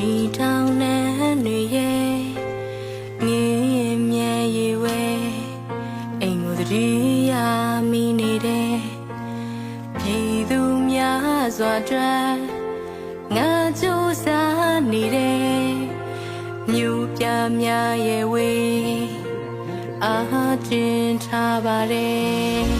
ဒီတောင်နဲ့တွေရဲ့ငင်းမြဲရေဝဲအိမ်ကိုတတိယမိနေတဲ့ပြည်သူများစွာအတွက်ငါကြိုးစားနေတဲ့မြို့ပြများရဲ့ဝေးအားကျဉ်ထားပါတယ်